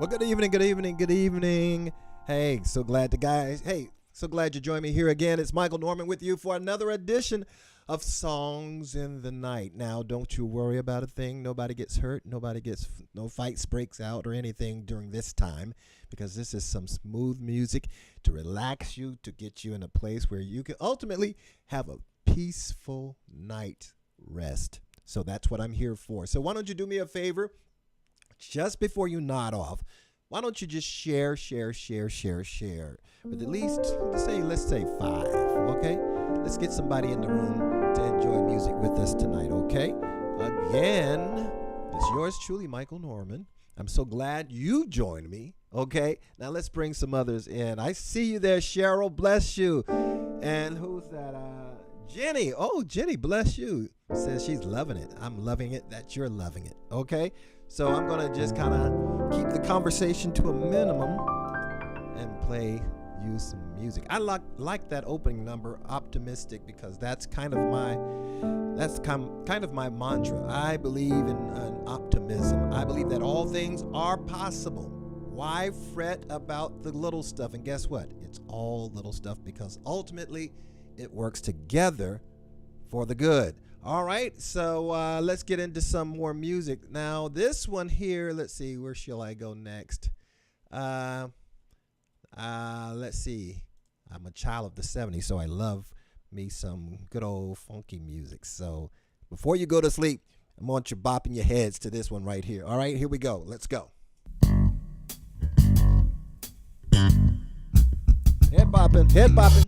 Well, good evening, good evening, good evening. Hey, so glad you joined me here again. It's Michael Norman with you for another edition of Songs in the Night. Now, don't you worry about a thing. Nobody gets hurt. No fights breaks out or anything during this time, because this is some smooth music to relax you, to get you in a place where you can ultimately have a peaceful night rest. So that's what I'm here for. So why don't you do me a favor? Just before you nod off, why don't you just share, with at least, let's say 5, okay? Let's get somebody in the room to enjoy music with us tonight, okay? Again, it's yours truly, Michael Norman. I'm so glad you joined me, okay? Now let's bring some others in. I see you there, Cheryl, bless you. And who's that? Jenny. Oh, Jenny, bless you. Says she's loving it. I'm loving it that you're loving it, okay? So I'm going to just kind of keep the conversation to a minimum and play you some music. I like that opening number, Optimistic, because that's kind of my mantra. I believe in optimism. I believe that all things are possible. Why fret about the little stuff? And guess what? It's all little stuff, because ultimately it works together for the good. All right, so let's get into some more music. Now, this one here, let's see, where shall I go next? Let's see. I'm a child of the 70s, so I love me some good old funky music. So before you go to sleep, I want you bopping your heads to this one right here. All right, here we go. Let's go. Head bopping, head bopping.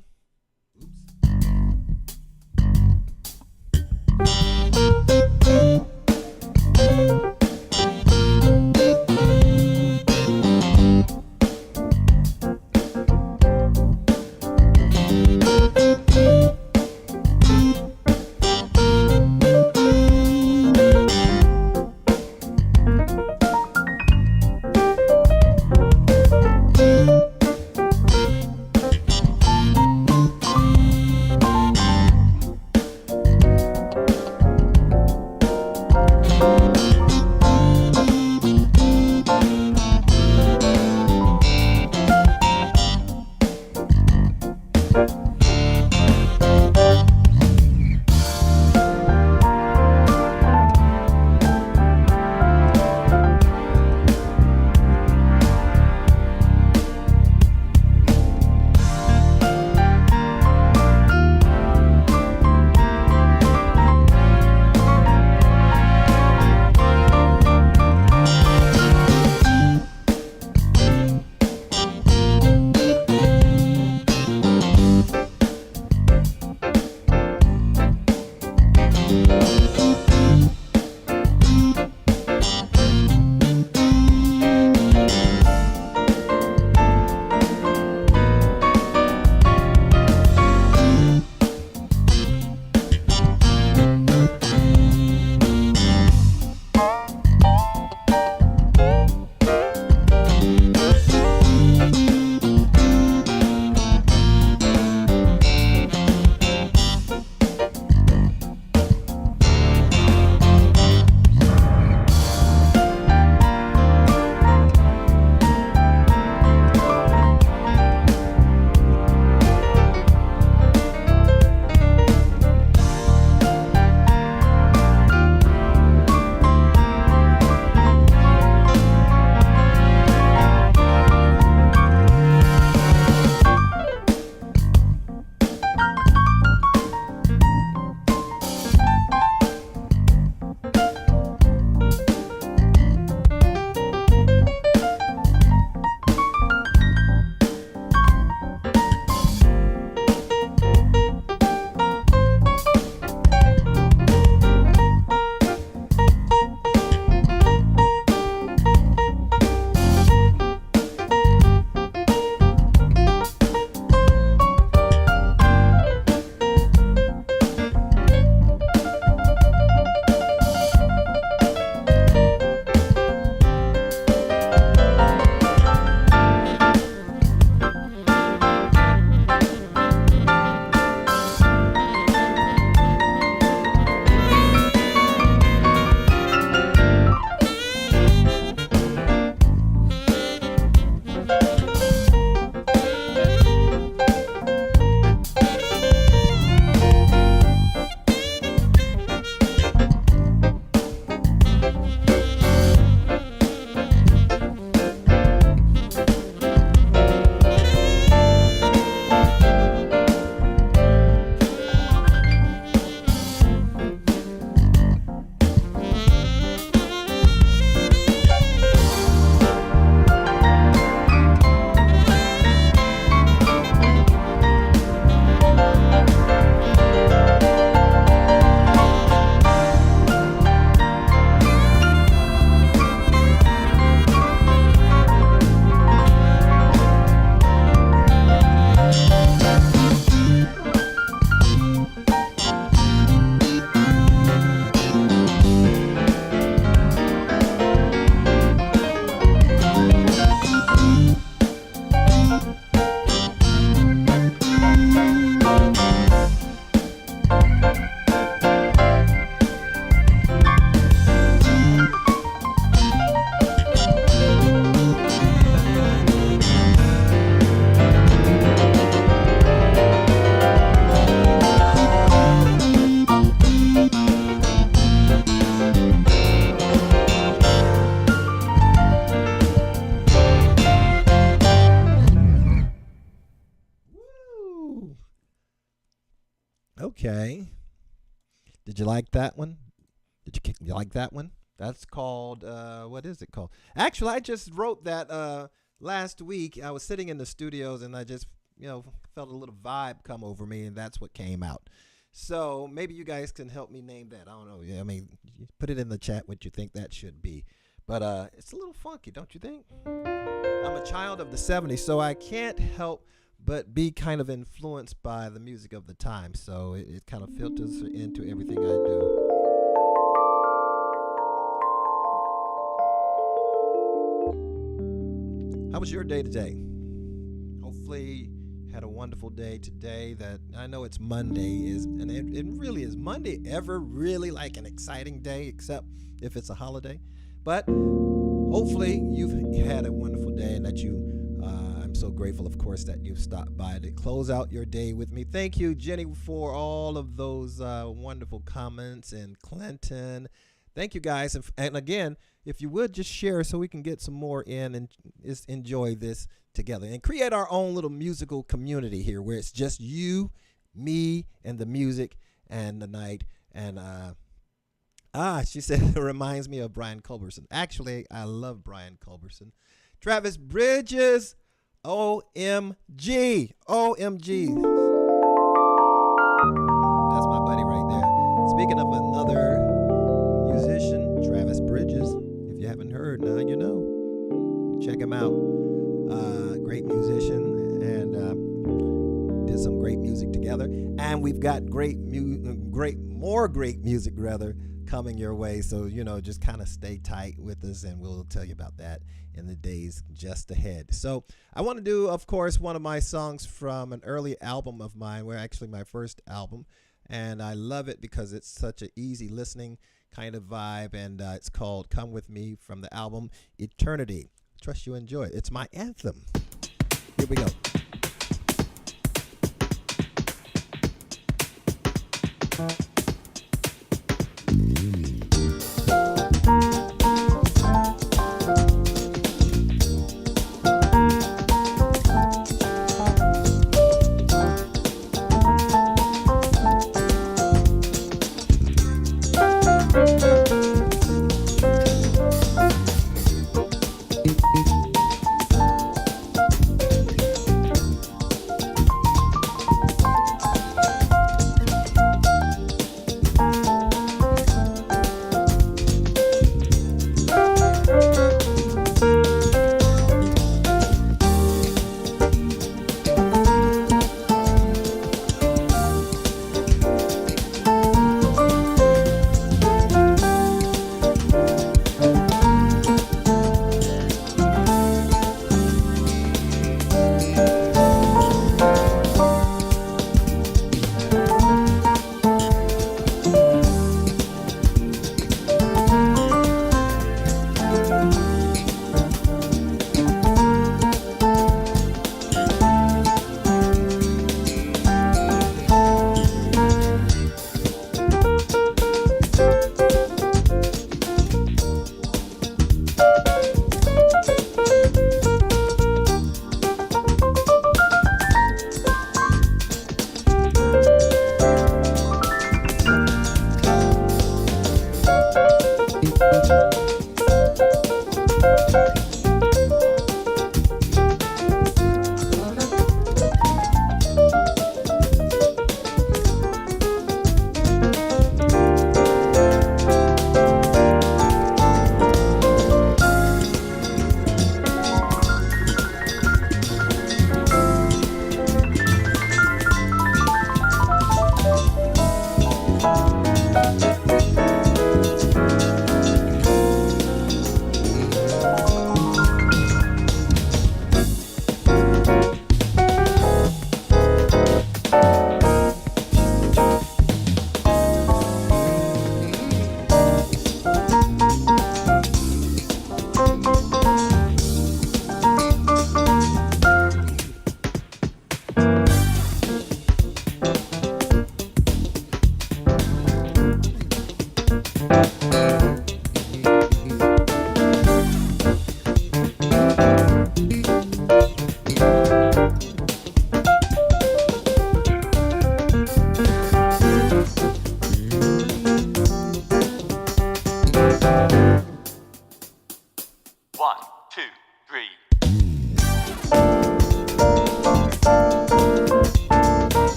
Okay. Did you like that one? You like that one? That's called, what is it called? Actually, I just wrote that last week. I was sitting in the studios and I just, felt a little vibe come over me, and that's what came out. So maybe you guys can help me name that. I don't know. Yeah, I mean, put it in the chat what you think that should be. But it's a little funky, don't you think? I'm a child of the 70s, so I can't help but be kind of influenced by the music of the time. So it kind of filters into everything I do. How was your day today? Hopefully you had a wonderful day today. That I know it's Monday, and it really is. Monday ever really like an exciting day, except if it's a holiday? But hopefully you've had a wonderful day, and that I'm so grateful, of course, that you've stopped by to close out your day with me. Thank you, Jenny, for all of those wonderful comments, and Clinton. Thank you, guys. And again, if you would just share so we can get some more in and just enjoy this together and create our own little musical community here where it's just you, me, and the music and the night. And she said it reminds me of Brian Culberson. Actually, I love Brian Culberson. Travis Bridges, OMG. OMG. That's my buddy right there. Speaking of another musician, Travis Bridges. If you haven't heard, now you know. Check him out. Great musician, and did some great music together. And we've got more great music coming your way. So just kind of stay tight with us, and we'll tell you about that in the days just ahead. So I want to do, of course, one of my songs from an early album of mine, actually my first album, and I love it because it's such an easy listening kind of vibe, and it's called Come With Me from the album Eternity. Trust you enjoy it. It's my anthem. Here we go.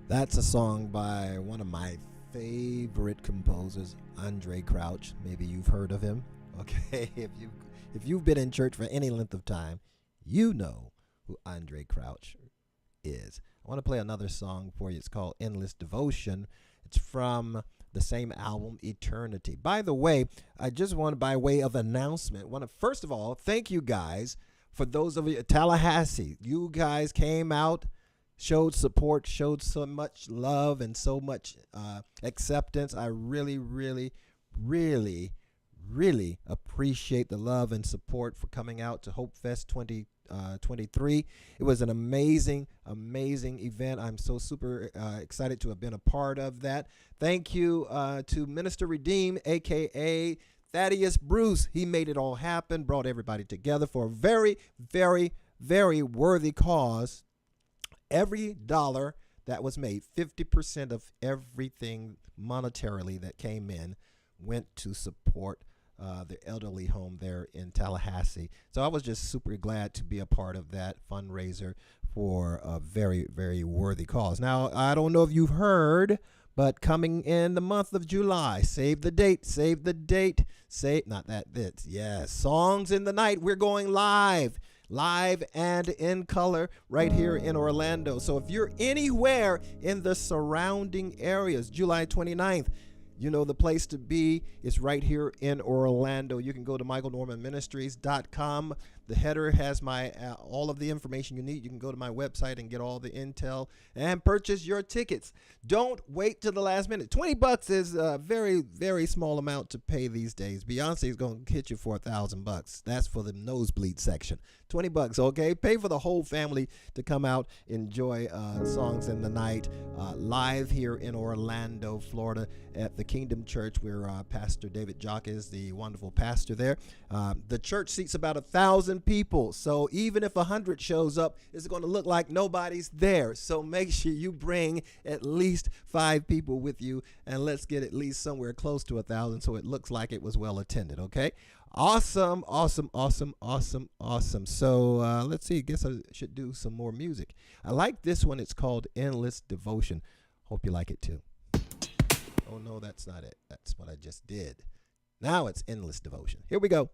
That's a song by one of my favorite composers, Andre Crouch. Maybe you've heard of him. Okay, if you've been in church for any length of time, you know who Andre Crouch is. I want to play another song for you. It's called Endless Devotion. It's from the same album, Eternity. By the way, I just want to, by way of announcement, first of all, thank you guys for those of you at Tallahassee. You guys came out, showed support, showed so much love and so much acceptance. I really, really, really, really appreciate the love and support for coming out to Hope Fest 2023. It was an amazing event. I'm so super excited to have been a part of that. Thank you to Minister Redeem, aka Thaddeus Bruce. He made it all happen, brought everybody together for a very, very, very worthy cause. Every dollar that was made, 50% of everything monetarily that came in went to support the elderly home there in Tallahassee. So I was just super glad to be a part of that fundraiser for a very, very worthy cause. Now, I don't know if you've heard, but coming in the month of July, save the date, Songs in the Night, we're going live and in color right here in Orlando. So if you're anywhere in the surrounding areas, July 29th, you know the place to be is right here in Orlando. You can go to MichaelNormanMinistries.com. The header has my all of the information you need. You can go to my website and get all the intel and purchase your tickets. Don't wait till the last minute. $20 is a very, very small amount to pay these days. Beyonce is going to hit you for $1,000. That's for the nosebleed section. $20, okay? Pay for the whole family to come out, enjoy Songs in the Night live here in Orlando, Florida at the Kingdom Church, where Pastor David Jock is the wonderful pastor there. The church seats about 1,000 people, so even if 100 shows up, it's going to look like nobody's there. So make sure you bring at least 5 people with you, and let's get at least somewhere close to 1,000 so it looks like it was well attended, okay? Awesome. So let's see, I guess I should do some more music. I like this one. It's called Endless Devotion. Hope you like it too. Oh no, that's not it. That's what I just did. Now it's Endless Devotion. Here we go.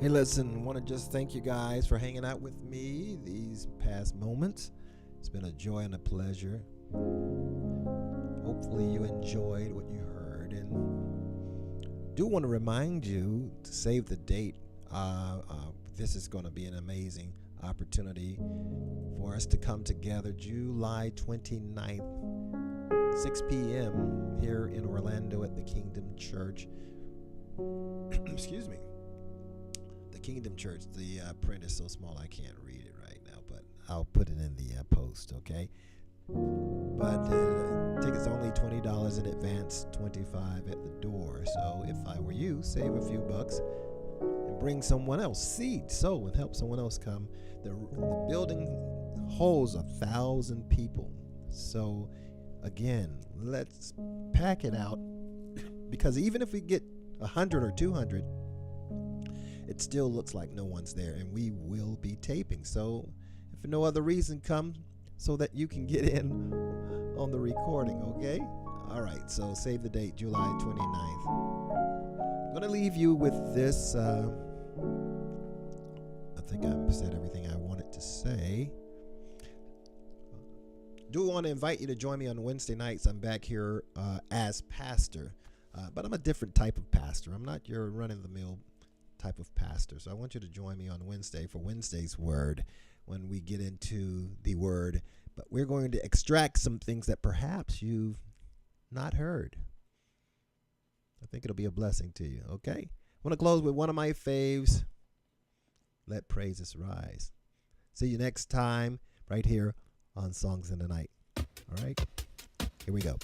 Hey, listen, want to just thank you guys for hanging out with me these past moments. It's been a joy and a pleasure. Hopefully you enjoyed what you heard, and do want to remind you to save the date. This is going to be an amazing opportunity for us to come together July 29th, 6 p.m. here in Orlando at the Kingdom Church. Excuse me. The Kingdom Church. The print is so small I can't read it right now, but I'll put it in the post, okay? But tickets only $20 in advance, $25 at the door. So if I were you, save a few bucks and bring someone else. Seed, sow, and help someone else come. The building holds 1,000 people. So again, let's pack it out, because even if we get 100 or 200, it still looks like no one's there, and we will be taping. So if for no other reason, come so that you can get in on the recording, okay? All right, so save the date, July 29th. I'm going to leave you with this. I think I've said everything I wanted to say. Do want to invite you to join me on Wednesday nights. I'm back here as pastor, but I'm a different type of pastor. I'm not your run-of-the-mill type of pastor. So I want you to join me on Wednesday for Wednesday's Word, when we get into the Word. But we're going to extract some things that perhaps you've not heard. I think it'll be a blessing to you, okay? I want to close with one of my faves. Let praises rise. See you next time right here on Songs in the Night. All right? Here we go.